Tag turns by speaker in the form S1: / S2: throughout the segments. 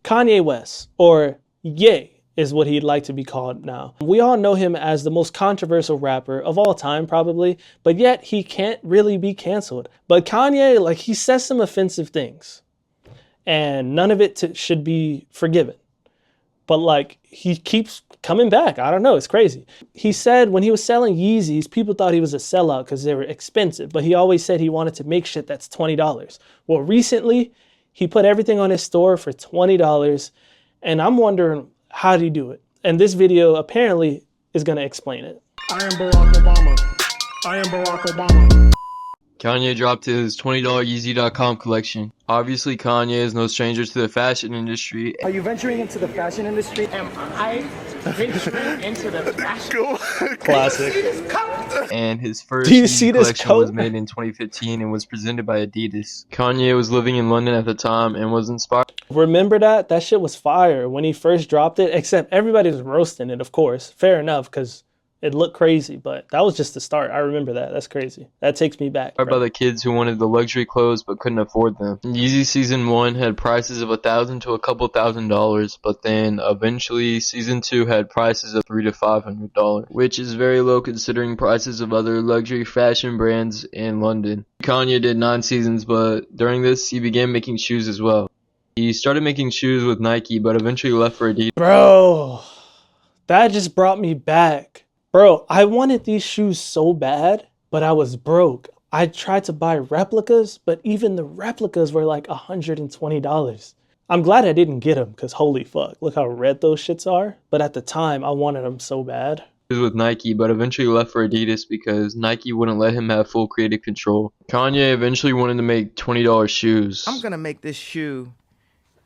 S1: Kanye West, or Ye, is what he'd like to be called now. We all know him as the most controversial rapper of all time, probably, but yet he can't really be canceled. But Kanye, like, he says some offensive things, and none of it should be forgiven. But like, he keeps coming back. I don't know, it's crazy. He said when he was selling Yeezys, people thought he was a sellout because they were expensive, but he always said he wanted to make shit that's $20. Well, recently, he put everything on his store for $20, and I'm wondering, how did he do it? And this video apparently is gonna explain it.
S2: I am Barack Obama. I am Barack Obama.
S3: Kanye dropped his $20 Yeezy.com collection. Obviously, Kanye is no stranger to the fashion industry.
S4: Are you venturing into the fashion industry?
S5: Am I venturing into the fashion?
S1: Classic.
S3: And his first
S1: Do you see this
S3: collection
S1: coat?
S3: was made in 2015 and was presented by Adidas. Kanye was living in London at the time and was inspired.
S1: Remember that? That shit was fire when he first dropped it, except everybody was roasting it, of course. Fair enough, because it looked crazy, but that was just the start. I remember that. That's crazy. That takes me back.
S3: By the kids who wanted the luxury clothes but couldn't afford them. Yeezy Season 1 had prices of $1,000 to a couple $1,000s, but then eventually Season 2 had prices of $300 to $500, which is very low considering prices of other luxury fashion brands in London. Kanye did 9 seasons, but during this he began making shoes as well. He started making shoes with Nike, but eventually left for Adidas.
S1: Bro, that just brought me back. Bro, I wanted these shoes so bad, but I was broke. I tried to buy replicas, but even the replicas were like $120. I'm glad I didn't get them, because holy fuck, look how red those shits are. But at the time, I wanted them so bad.
S3: With Nike, but eventually left for Adidas because Nike wouldn't let him have full creative control. Kanye eventually wanted to make $20 shoes.
S4: I'm gonna make this shoe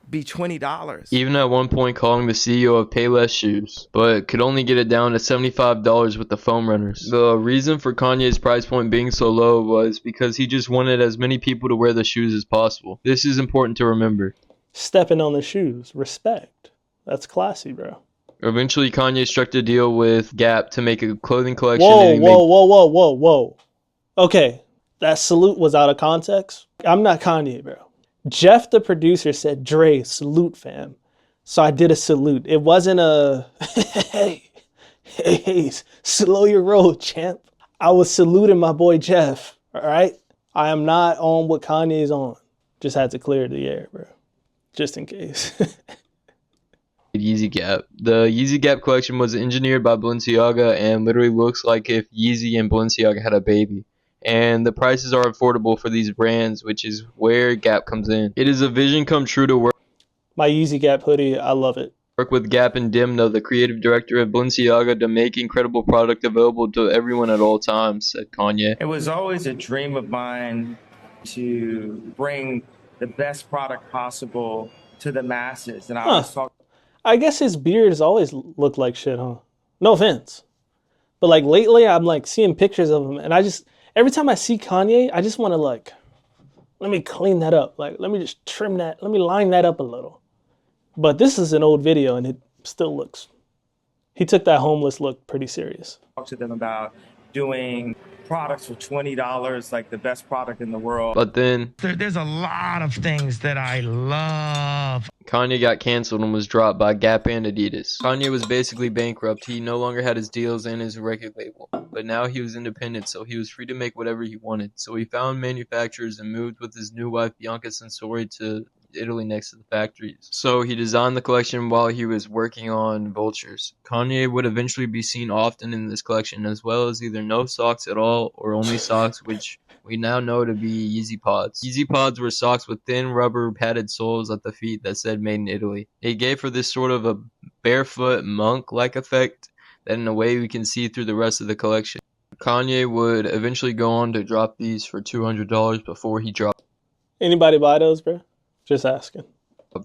S4: be $20.
S3: Even at one point calling the CEO of Payless Shoes, but could only get it down to $75 with the foam runners. The reason for Kanye's price point being so low was because he just wanted as many people to wear the shoes as possible. This is important to remember.
S1: Stepping on the shoes. Respect. That's classy, bro.
S3: Eventually, Kanye struck a deal with Gap to make a clothing collection.
S1: Whoa. Okay, that salute was out of context. I'm not Kanye, bro. Jeff, the producer, said, "Dre, salute, fam." So I did a salute. It wasn't a, hey, slow your roll, champ. I was saluting my boy Jeff, all right? I am not on what Kanye's on. Just had to clear the air, bro. Just in case.
S3: Yeezy Gap. The Yeezy Gap collection was engineered by Balenciaga and literally looks like if Yeezy and Balenciaga had a baby. And the prices are affordable for these brands, which is where Gap comes in. It is a vision come true to work.
S1: My Yeezy Gap hoodie, I love it.
S3: Work with Gap and Dimno, the creative director of Balenciaga, to make incredible product available to everyone at all times, said Kanye.
S6: It was always a dream of mine to bring the best product possible to the masses. And I was talking.
S1: I guess his beard has always looked like shit, huh? No offense. But like lately, I'm like seeing pictures of him, and every time I see Kanye, I just want to like, let me clean that up. Like, let me just trim that. Let me line that up a little. But this is an old video and it still looks, he took that homeless look pretty serious.
S6: Talk to them about doing products for $20, like the best product in the world.
S3: But then
S2: There's a lot of things that I love.
S3: Kanye got canceled and was dropped by Gap and Adidas. Kanye was basically bankrupt. He no longer had his deals and his record label. But now he was independent, so he was free to make whatever he wanted. So he found manufacturers and moved with his new wife Bianca Sensori to Italy next to the factories. So he designed the collection while he was working on Vultures. Kanye would eventually be seen often in this collection, as well as either no socks at all or only socks, which we now know to be Yeezy Pods. Yeezy Pods were socks with thin rubber padded soles at the feet that said made in Italy. It gave for this sort of a barefoot monk-like effect that in a way we can see through the rest of the collection. Kanye would eventually go on to drop these for $200 before he dropped.
S1: Anybody buy those, bro? Just asking.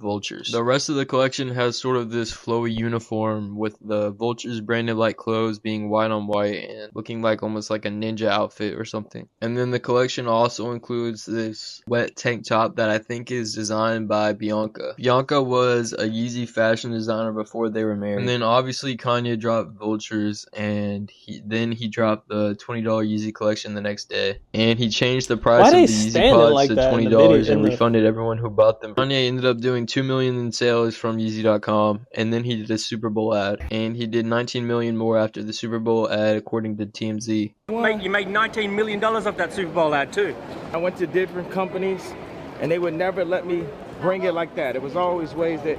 S3: Vultures. The rest of the collection has sort of this flowy uniform with the Vultures branded like clothes being white on white and looking like almost like a ninja outfit or something. And then the collection also includes this wet tank top that I think is designed by Bianca. Bianca was a Yeezy fashion designer before they were married. And then obviously Kanye dropped Vultures and he dropped the $20 Yeezy collection the next day. And he changed the price of the Yeezy Pods to $20 and refunded everyone who bought them. Kanye ended up doing doing 2 million in sales from Yeezy.com, and then he did a Super Bowl ad, and he did 19 million more after the Super Bowl ad, according to TMZ.
S7: Mate, you made $19 million off that Super Bowl ad too.
S4: I went to different companies and they would never let me bring it like that. It was always ways that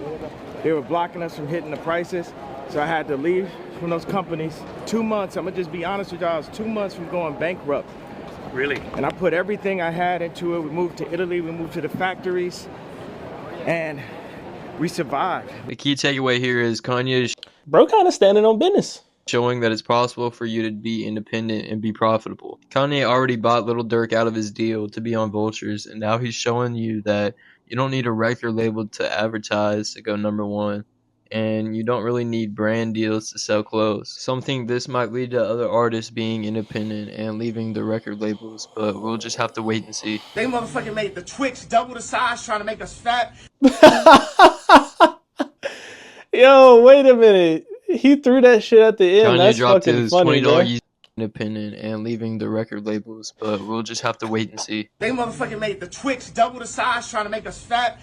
S4: they were blocking us from hitting the prices. So I had to leave from those companies. 2 months, I'm gonna just be honest with y'all, I was 2 months from going bankrupt.
S7: Really?
S4: And I put everything I had into it. We moved to Italy, we moved to the factories, and we survived.
S3: The key takeaway here is Kanye is
S1: Bro kind of standing on business.
S3: showing that it's possible for you to be independent and be profitable. Kanye already bought Lil Durk out of his deal to be on Vultures, and now he's showing you that you don't need a record label to advertise to go #1. And you don't really need brand deals to sell clothes. Some think this might lead to other artists being independent and leaving the record labels, but we'll just have to wait and see.
S8: They motherfucking made the Twix double the size trying to make us fat.
S1: Yo, wait a minute. He threw that shit at the end.
S3: Kanye
S1: That's
S3: dropped
S1: fucking
S3: his
S1: funny,
S3: $20
S1: bro.
S3: Yeezy independent and leaving the record labels, but we'll just have to wait and see.
S8: They motherfucking made the Twix double the size trying to make us fat.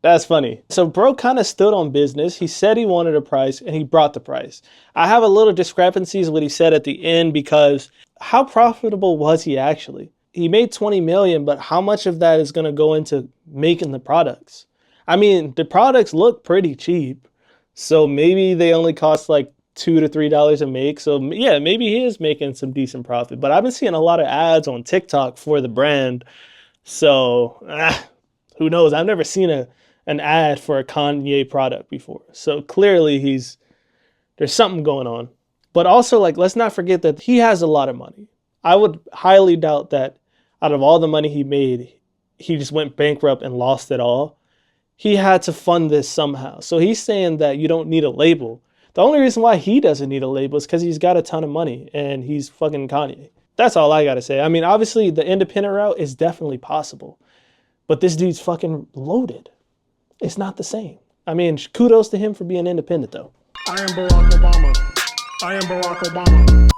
S1: That's funny. So bro kind of stood on business. He said he wanted a price and he brought the price. I have a little discrepancies with what he said at the end because how profitable was he actually? He made 20 million, but how much of that is going to go into making the products? I mean, the products look pretty cheap. So maybe they only cost like $2 to $3 to make. So yeah, maybe he is making some decent profit, but I've been seeing a lot of ads on TikTok for the brand. So who knows? I've never seen an ad for a Kanye product before. So clearly there's something going on. But also, like, let's not forget that he has a lot of money. I would highly doubt that out of all the money he made, he just went bankrupt and lost it all. He had to fund this somehow. So he's saying that you don't need a label. The only reason why he doesn't need a label is because he's got a ton of money and he's fucking Kanye. That's all I gotta say. I mean, obviously the independent route is definitely possible, but this dude's fucking loaded. It's not the same. I mean, kudos to him for being independent, though.
S9: I am Barack Obama. I am Barack Obama.